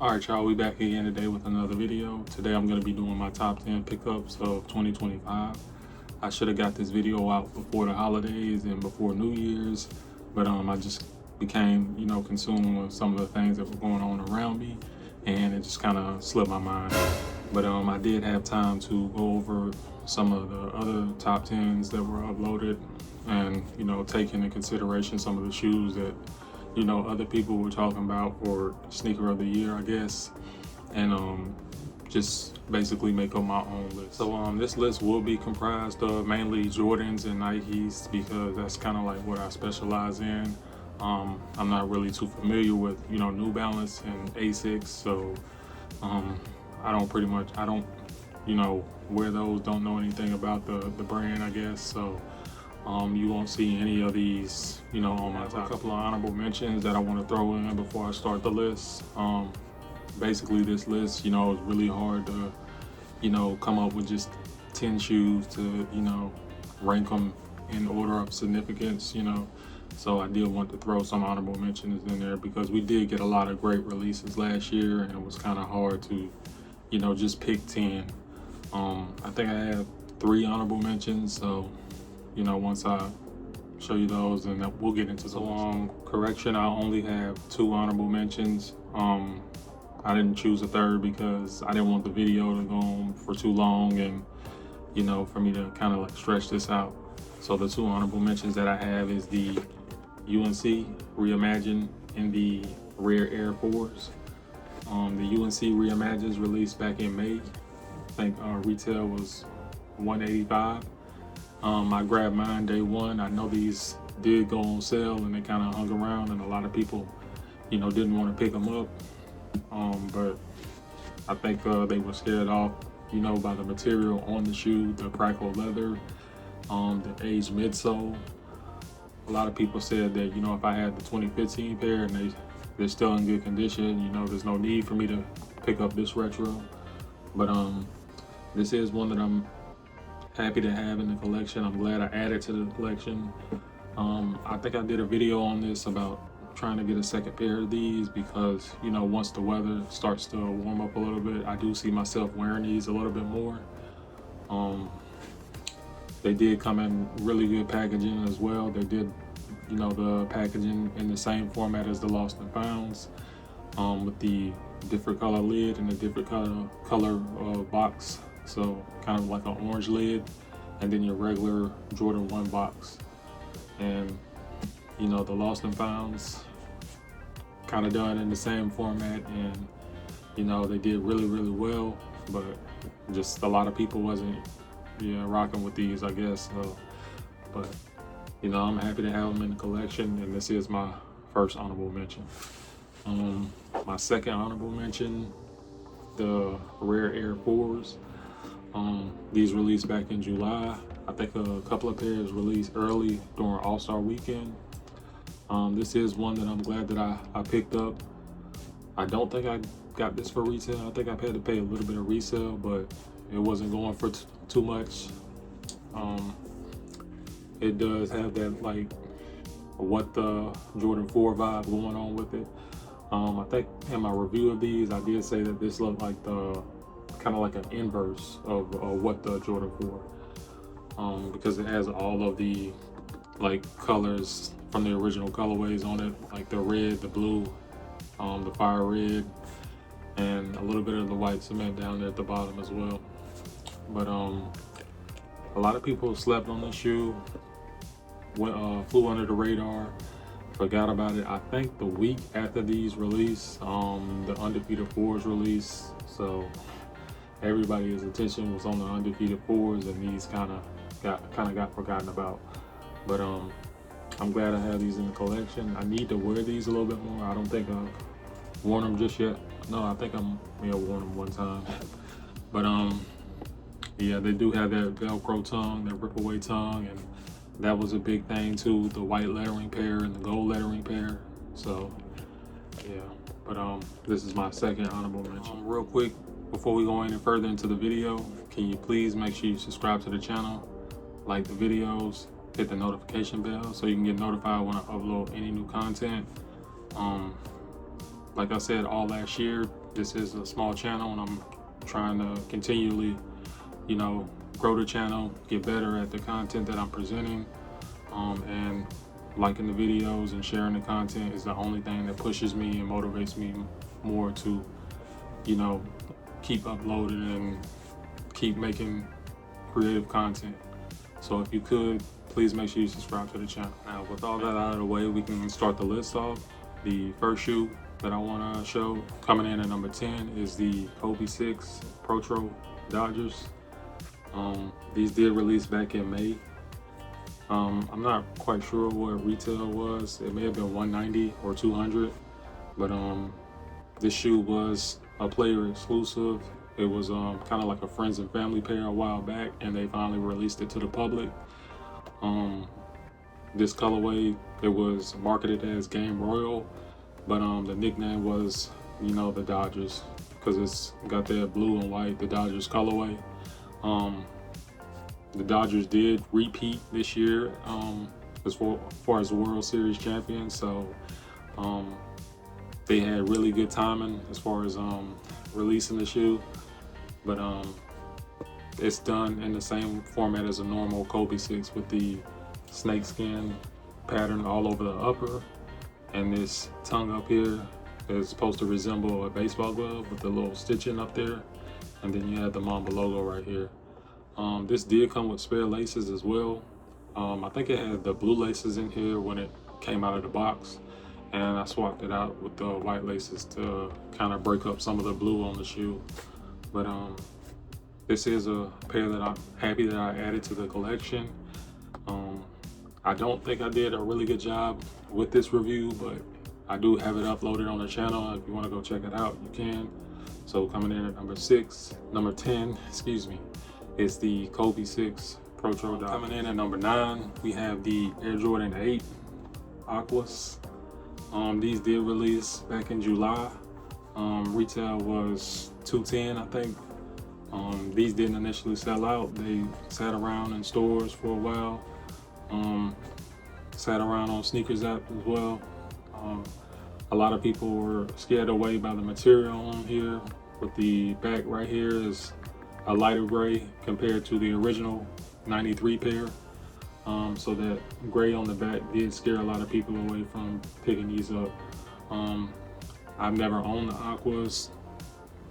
Alright y'all, we back again today with another video. Today I'm going to be doing my top 10 pickups of 2025. I should have got this video out before the holidays and before New Year's, but I just became, consumed with some of the things that were going on around me, and it just kind of slipped my mind. But I did have time to go over some of the other top 10s that were uploaded and, take into consideration some of the shoes that other people were talking about for sneaker of the year, I guess, and just basically make up my own list. So this list will be comprised of mainly Jordans and Nikes because that's kind of like what I specialize in. I'm not really too familiar with New Balance and Asics, so I don't wear those, don't know anything about the brand, I guess. So you won't see any of these, on my top. A couple of honorable mentions that I want to throw in before I start the list. Basically, this list, is really hard to, come up with just 10 shoes to, rank them in order of significance, So I did want to throw some honorable mentions in there because we did get a lot of great releases last year, and it was kind of hard to, just pick 10. I think I have 3 honorable mentions, so once I show you those, and we'll get into the correction. I only have 2 honorable mentions. I didn't choose a third because I didn't want the video to go on for too long, and for me to kind of like stretch this out. So the 2 honorable mentions that I have is the UNC Reimagine and the Rare Air 4s. The UNC Reimagined released back in May. I think retail was $185. I grabbed mine day one. I know these did go on sale and they kind of hung around, and a lot of people, didn't want to pick them up. But I think they were scared off, by the material on the shoe, the crackle leather, the aged midsole. A lot of people said that, if I had the 2015 pair and they're still in good condition, there's no need for me to pick up this retro. But this is one that I'm happy to have in the collection. I'm glad I added to the collection. I think I did a video on this about trying to get a second pair of these because once the weather starts to warm up a little bit, I do see myself wearing these a little bit more. They did come in really good packaging as well. They did the packaging in the same format as the Lost and Founds, with the different color lid and the different color box. So kind of like an orange lid, and then your regular Jordan 1 box. And the Lost and Founds kind of done in the same format, and they did really well, but just a lot of people wasn't rocking with these, I guess. So, but I'm happy to have them in the collection, and this is my first honorable mention. My second honorable mention, the Rare Air 4s. These released back in July. I think a couple of pairs released early during All-Star Weekend. This is one that I'm glad that I picked up. I don't think I got this for retail. I think I've had to pay a little bit of resale, but it wasn't going for too much. It does have that like what the Jordan 4 vibe going on with it. I think in my review of these, I did say that this looked like the kind of like an inverse of what the Jordan 4, because it has all of the like colors from the original colorways on it, like the red, the blue, the fire red, and a little bit of the white cement down there at the bottom as well. But a lot of people slept on this shoe, flew under the radar, forgot about it. I think the week after these released, the Undefeated 4s released, so everybody's attention was on the Undefeated 4s, and these kind of got forgotten about. But I'm glad I have these in the collection. I need to wear these a little bit more. I don't think I've worn them just yet. No, I think I'm worn them one time. But yeah, they do have that Velcro tongue, that rip away tongue, and that was a big thing too. The white lettering pair and the gold lettering pair. So yeah, but this is my second honorable mention. Real quick, before we go any further into the video, can you please make sure you subscribe to the channel, like the videos, hit the notification bell so you can get notified when I upload any new content. Like I said, all last year, this is a small channel, and I'm trying to continually, you know, grow the channel, get better at the content that I'm presenting, and liking the videos and sharing the content is the only thing that pushes me and motivates me more to, you know, keep uploading and keep making creative content. So if you could, please make sure you subscribe to the channel. Now, with all that out of the way, we can start the list off. The first shoe that I want to show, coming in at number 10, is the Kobe 6 Protro Dodgers. These did release back in May. I'm not quite sure what retail was. It may have been $190 or $200, but this shoe was a player exclusive. It was kind of like a friends and family pair a while back, and they finally released it to the public. This colorway, it was marketed as Game Royal, but the nickname was, you know, the Dodgers, because it's got that blue and white, the Dodgers colorway. The Dodgers did repeat this year as far as the World Series champions, so they had really good timing as far as releasing the shoe. But it's done in the same format as a normal Kobe 6 with the snakeskin pattern all over the upper, and this tongue up here is supposed to resemble a baseball glove with the little stitching up there, and then you have the Mamba logo right here. This did come with spare laces as well. I think it had the blue laces in here when it came out of the box, and I swapped it out with the white laces to kind of break up some of the blue on the shoe. But this is a pair that I'm happy that I added to the collection. I don't think I did a really good job with this review, but I do have it uploaded on the channel. If you want to go check it out, you can. So coming in at number 10, excuse me, is the Kobe 6 Protro Dodgers. Coming in at number 9, we have the Air Jordan 8 Aquas. These did release back in July. Retail was $210, I think. These didn't initially sell out. They sat around in stores for a while. Sat around on Sneakers app as well. A lot of people were scared away by the material on here. With the back right here is a lighter gray compared to the original 93 pair. So that gray on the back did scare a lot of people away from picking these up. I've never owned the Aquas,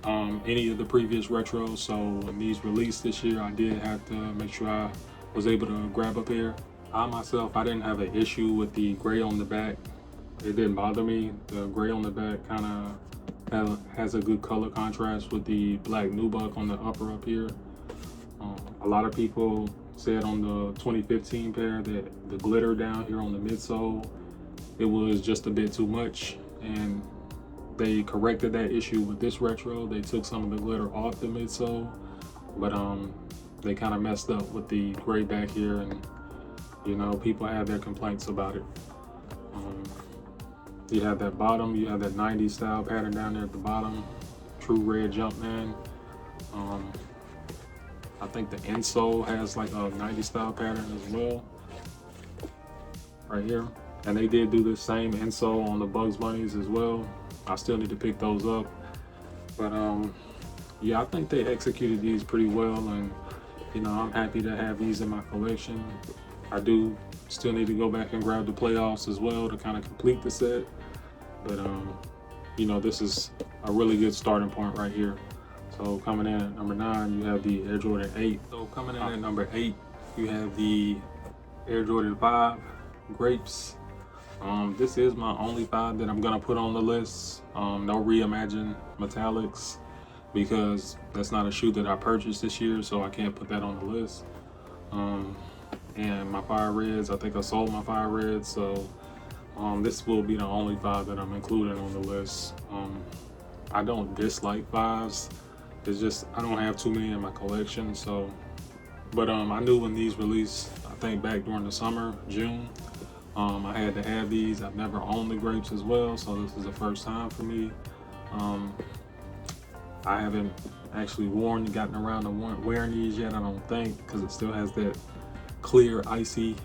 any of the previous retros, so when these released this year, I did have to make sure I was able to grab a pair. I didn't have an issue with the gray on the back. It didn't bother me. The gray on the back kind of has a good color contrast with the black nubuck on the upper up here. A lot of people said on the 2015 pair that the glitter down here on the midsole, it was just a bit too much, and they corrected that issue with this retro. They took some of the glitter off the midsole, but they kind of messed up with the gray back here, and you know, people had their complaints about it. You have that bottom, you have that 90s style pattern down there at the bottom, true red Jumpman. I think the insole has like a 90s style pattern as well, right here. And they did do the same insole on the Bugs Bunnies as well. I still need to pick those up, but yeah, I think they executed these pretty well, and you know, I'm happy to have these in my collection. I do still need to go back and grab the playoffs as well to kind of complete the set, but you know, this is a really good starting point right here. So coming in at number 9, you have the Air Jordan 8. So coming in at number 8, you have the Air Jordan 5 Grapes. This is my only 5 that I'm gonna put on the list. No Reimagine Metallics, because that's not a shoe that I purchased this year, so I can't put that on the list. And my Fire Reds, I think I sold my Fire Reds, so this will be the only 5 that I'm including on the list. I don't dislike 5s. It's just I don't have too many in my collection, so. But I knew when these released, I think back during the summer, June, I had to have these. I've never owned the Grapes as well, so this is the first time for me. I haven't actually gotten around to wearing these yet, I don't think, because it still has that clear icy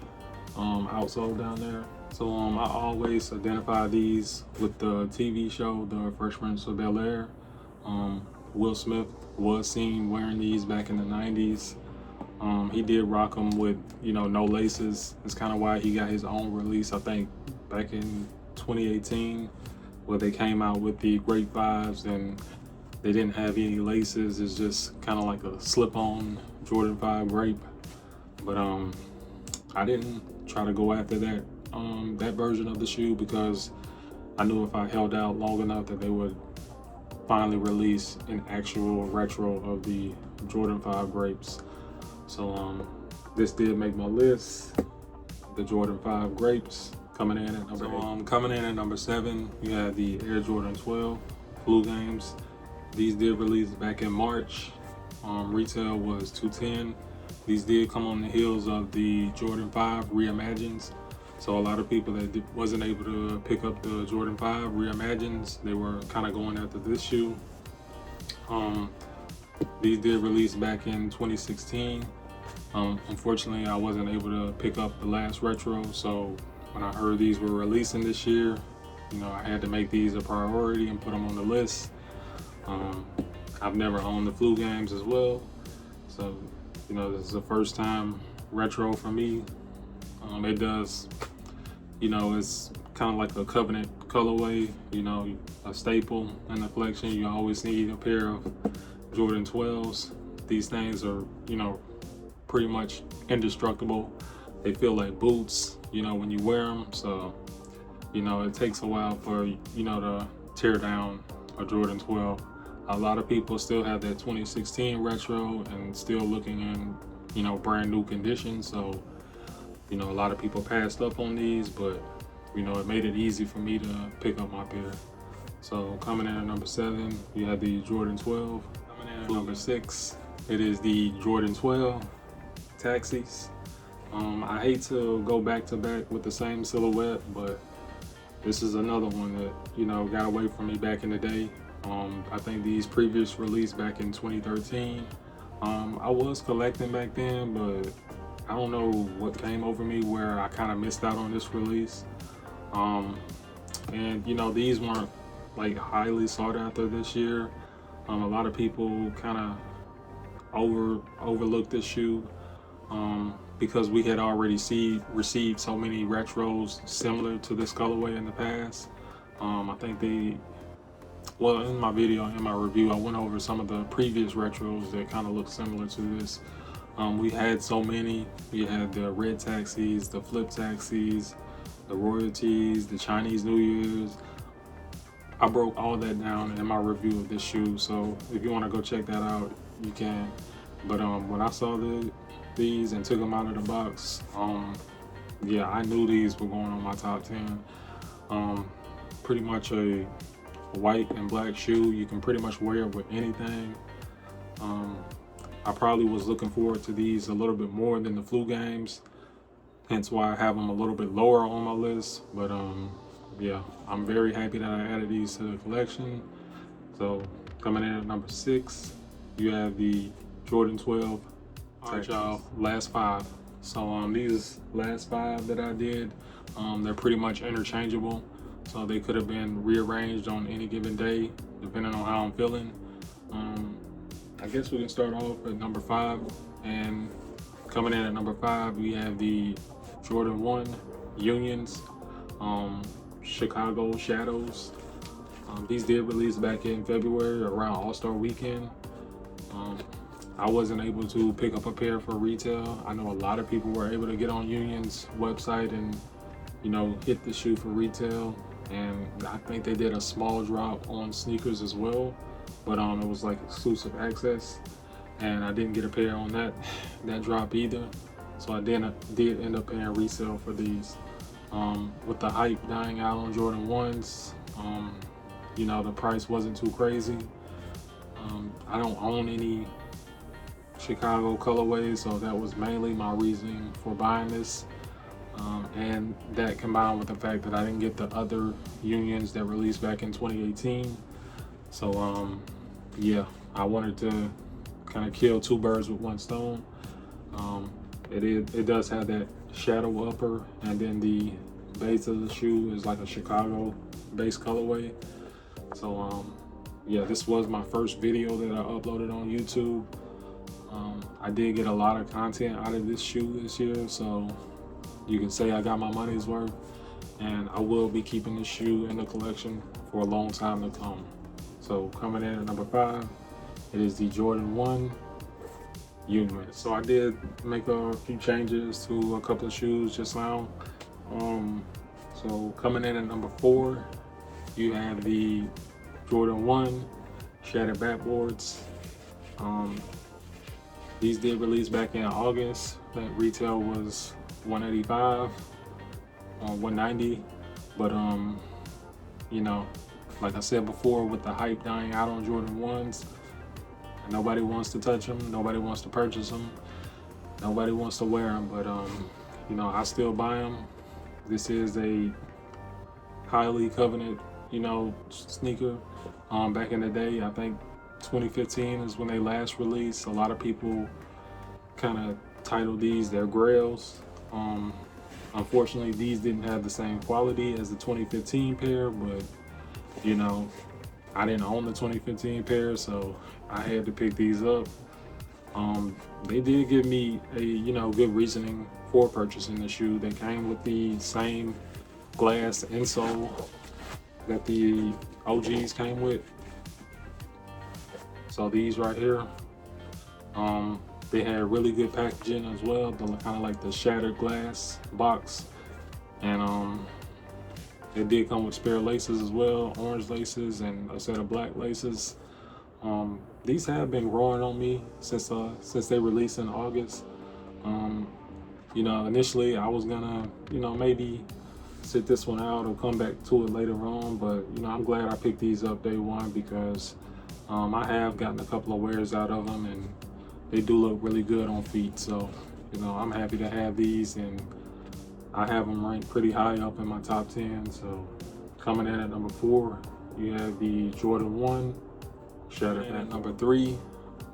outsole down there. So I always identify these with the TV show, The Fresh Prince of Bel-Air. Will Smith was seen wearing these back in the 90s. He did rock them with, no laces. It's kind of why he got his own release, I think, back in 2018, where they came out with the Grape 5s and they didn't have any laces. It's just kind of like a slip-on Jordan 5 Grape. But I didn't try to go after that version of the shoe because I knew if I held out long enough that they would finally release an actual retro of the Jordan 5 Grapes. So this did make my list. The Jordan 5 Grapes coming in at number 8. Coming in at number 7, you have the Air Jordan 12 Flu Games. These did release back in March. Retail was $210. These did come on the heels of the Jordan 5 Reimagines. So a lot of people that wasn't able to pick up the Jordan 5 Reimagines, they were kind of going after this shoe. These did release back in 2016. Unfortunately, I wasn't able to pick up the last retro. So when I heard these were releasing this year, I had to make these a priority and put them on the list. I've never owned the Flu Games as well. So, this is the first time retro for me. It does, it's kind of like a Covenant colorway, a staple in the collection. You always need a pair of Jordan 12s. These things are, pretty much indestructible. They feel like boots, when you wear them. So, it takes a while for, to tear down a Jordan 12. A lot of people still have that 2016 retro and still looking in, brand new condition. So, a lot of people passed up on these, but, it made it easy for me to pick up my pair. So coming in at number 7, you have the Jordan 12. Coming in at number 6, it is the Jordan 12 Taxis. I hate to go back to back with the same silhouette, but this is another one that, got away from me back in the day. I think these previous released back in 2013. I was collecting back then, but I don't know what came over me where I kind of missed out on this release. And these weren't like highly sought after this year. A lot of people kind of overlooked this shoe because we had already received so many retros similar to this colorway in the past. I think in my video, in my review, I went over some of the previous retros that kind of look similar to this. We had so many. We had the red taxis, the flip taxis, the royalties, the Chinese New Year's. I broke all that down in my review of this shoe, so if you want to go check that out, you can. But when I saw these and took them out of the box, yeah, I knew these were going on my top 10. Pretty much a white and black shoe. You can pretty much wear it with anything. I probably was looking forward to these a little bit more than the Flu Games, hence why I have them a little bit lower on my list. But yeah, I'm very happy that I added these to the collection. So coming in at number 6, you have the Jordan 12. Alright, y'all, last 5. So these last 5 that I did, they're pretty much interchangeable. So they could have been rearranged on any given day, depending on how I'm feeling. I guess we can start off at number 5. And coming in at number 5, we have the Jordan 1 Unions, Chicago Shadows. These did release back in February around All-Star Weekend. I wasn't able to pick up a pair for retail. I know a lot of people were able to get on Union's website and, hit the shoe for retail. And I think they did a small drop on sneakers as well, but it was like exclusive access, and I didn't get a pair on that drop either. So I did end up paying resale for these. With the hype dying out on Jordan 1s, the price wasn't too crazy. I don't own any Chicago colorways, so that was mainly my reasoning for buying this. And that combined with the fact that I didn't get the other Unions that released back in 2018. So yeah, I wanted to kind of kill 2 birds with 1 stone. It does have that shadow upper, and then the base of the shoe is like a Chicago base colorway. So yeah, this was my first video that I uploaded on YouTube. I did get a lot of content out of this shoe this year, so you can say I got my money's worth, and I will be keeping this shoe in the collection for a long time to come. So coming in at number 5, it is the Jordan 1 Union. So I did make a few changes to a couple of shoes just now. So coming in at number 4, you have the Jordan 1 Shattered Backboards. These did release back in August. That retail was $185, $190, but you know, like I said before, with the hype dying out on Jordan 1s, nobody wants to touch them, nobody wants to purchase them, nobody wants to wear them, but you know, I still buy them. This is a highly coveted, you know, sneaker. Back in the day, I think 2015 is when they last released. A lot of people kind of titled these their grails. Unfortunately, these didn't have the same quality as the 2015 pair, but you know, I didn't own the 2015 pair, so I had to pick these up. They did give me a, you know, good reasoning for purchasing the shoe. They came with the same glass insole that the OGs came with. So these right here, they had really good packaging as well, kind of like the shattered glass box, and it did come with spare laces as well, orange laces and a set of black laces. These have been growing on me since they released in August. You know, initially I was gonna, you know, maybe sit this one out or come back to it later on, but you know, I'm glad I picked these up day one because I have gotten a couple of wears out of them and they do look really good on feet. So, you know, I'm happy to have these, and I have them ranked pretty high up in my top 10. So coming in at number 4, you have the Jordan 1 Shattered. At number 3,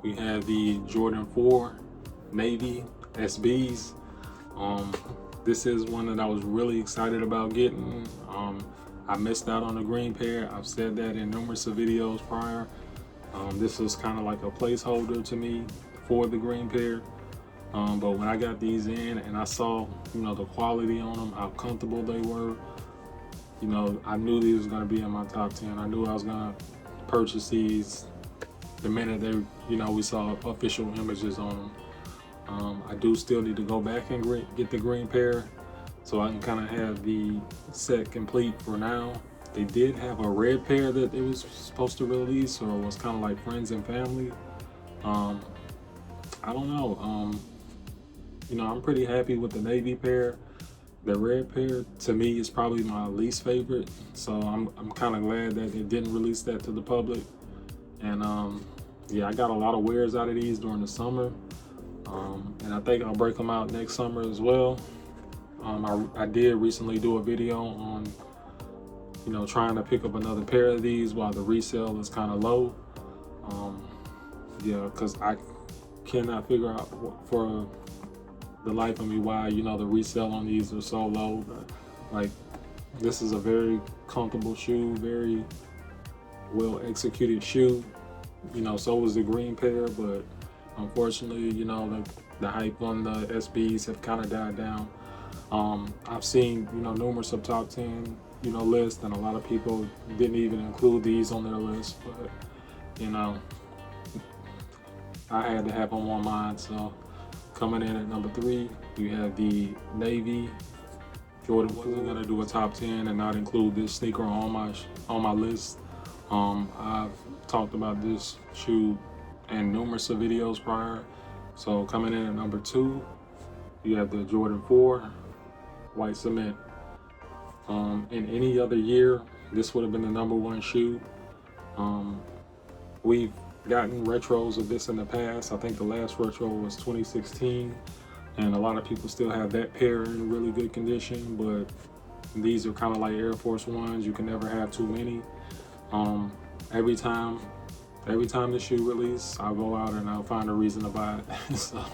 we have the Jordan 4 Navy SBs. This is one that I was really excited about getting. I missed out on the green pair. I've said that in numerous of videos prior. This was kind of like a placeholder to me for the green pair. But when I got these in and I saw, you know, the quality on them, how comfortable they were, you know, I knew these was gonna be in my top 10. I knew I was gonna purchase these the minute they, you know, we saw official images on them. I do still need to go back and get the green pair so I can kind of have the set complete for now. They did have a red pair that it was supposed to release, or was kind of like friends and family. I don't know. You know, I'm pretty happy with the navy pair. The red pair, to me, is probably my least favorite. So I'm kind of glad that it didn't release that to the public. And yeah, I got a lot of wears out of these during the summer. And I think I'll break them out next summer as well. I did recently do a video on, you know, trying to pick up another pair of these while the resale is kind of low. Yeah, because I cannot figure out for the life of me why, you know, the resale on these are so low. But like, this is a very comfortable shoe, very well executed shoe. You know, so was the green pair, but unfortunately, you know, the hype on the SBs have kind of died down. I've seen, you know, numerous of top 10, you know, lists, and a lot of people didn't even include these on their list, but you know, I had to have them on mine. So coming in at number 3, you have the Navy Jordan. Wasn't gonna do a top 10 and not include this sneaker on my list. I've talked about this shoe in numerous of videos prior. So coming in at number 2, you have the Jordan 4 White Cement. In any other year, this would have been the number 1 shoe. We've gotten retros of this in the past. I think the last retro was 2016, and a lot of people still have that pair in really good condition, but these are kind of like Air Force Ones. You can never have too many. Every time the shoe release, I'll go out and I'll find a reason to buy it. So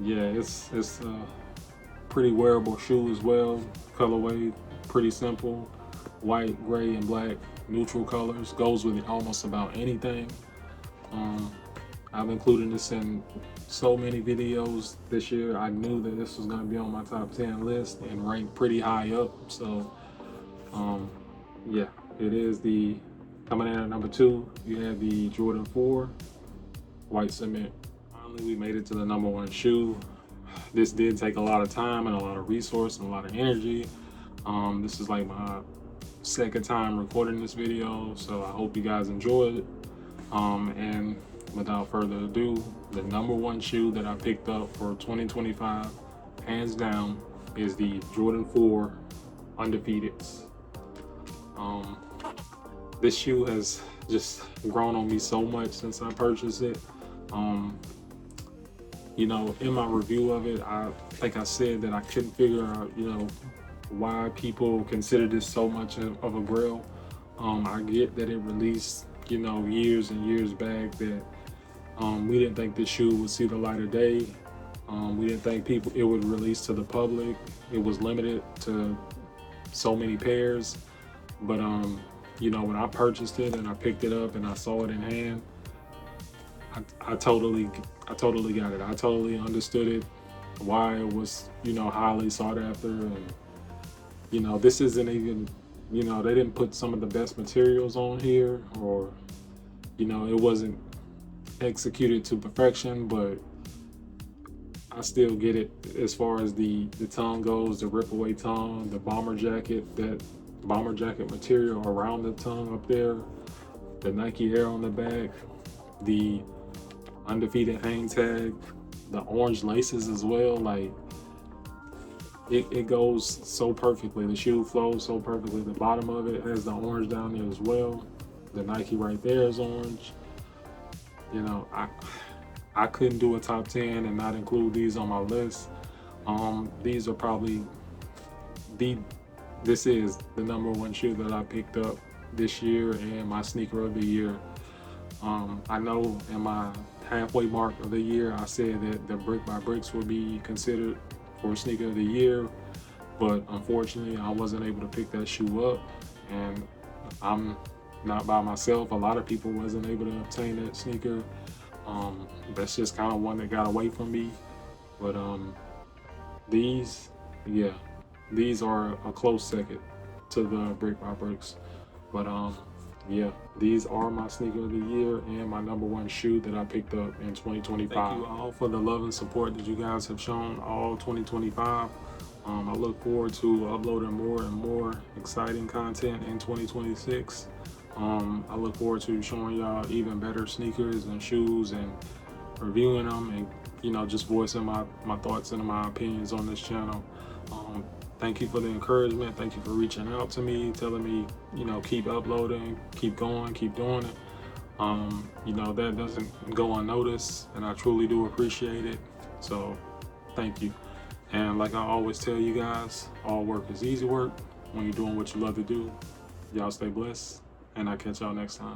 yeah, it's a pretty wearable shoe as well. Colorway, pretty simple, white, gray, and black. neutral colors, goes with almost about anything. I've included this in so many videos this year. I knew that this was going to be on my top 10 list and ranked pretty high up. So yeah, it is the coming in at number 2. You have the Jordan 4 white cement. Finally, we made it to the number 1 shoe. This did take a lot of time and a lot of resource and a lot of energy. This is like my second time recording this video, so I hope you guys enjoyed it. And without further ado, the number 1 shoe that I picked up for 2025, hands down, is the Jordan 4 Undefeateds. This shoe has just grown on me so much since I purchased it. You know, in my review of it, I think I said that I couldn't figure out, you know, why people consider this so much of a grail. I get that it released, you know, years and years back, that we didn't think this shoe would see the light of day. We didn't think it would release to the public. It was limited to so many pairs. But you know, when I purchased it and I picked it up and I saw it in hand, I totally got it. I totally understood it, why it was, you know, highly sought after. And you know, this isn't even, you know, they didn't put some of the best materials on here, or, you know, it wasn't executed to perfection, but I still get it as far as the tongue goes, the rip away tongue, the bomber jacket, that bomber jacket material around the tongue up there, the Nike Air on the back, the undefeated hang tag, the orange laces as well. Like, it goes so perfectly. The shoe flows so perfectly. The bottom of it has the orange down there as well. The Nike right there is orange. You know, I couldn't do a top 10 and not include these on my list. These are probably this is the number 1 shoe that I picked up this year and my sneaker of the year. I know in my halfway mark of the year, I said that the Brick by Bricks would be considered for sneaker of the year, but unfortunately I wasn't able to pick that shoe up, and I'm not by myself. A lot of people wasn't able to obtain that sneaker. That's just kind of one that got away from me. But these are a close second to the Brick by Bricks. But yeah, these are my sneaker of the year and my number 1 shoe that I picked up in 2025. Thank you all for the love and support that you guys have shown all 2025. I look forward to uploading more and more exciting content in 2026. I look forward to showing y'all even better sneakers and shoes and reviewing them, and, you know, just voicing my thoughts and my opinions on this channel. Thank you for the encouragement. Thank you for reaching out to me, telling me, you know, keep uploading, keep going, keep doing it. You know, that doesn't go unnoticed, and I truly do appreciate it. So thank you. And like I always tell you guys, all work is easy work when you're doing what you love to do. Y'all stay blessed, and I'll catch y'all next time.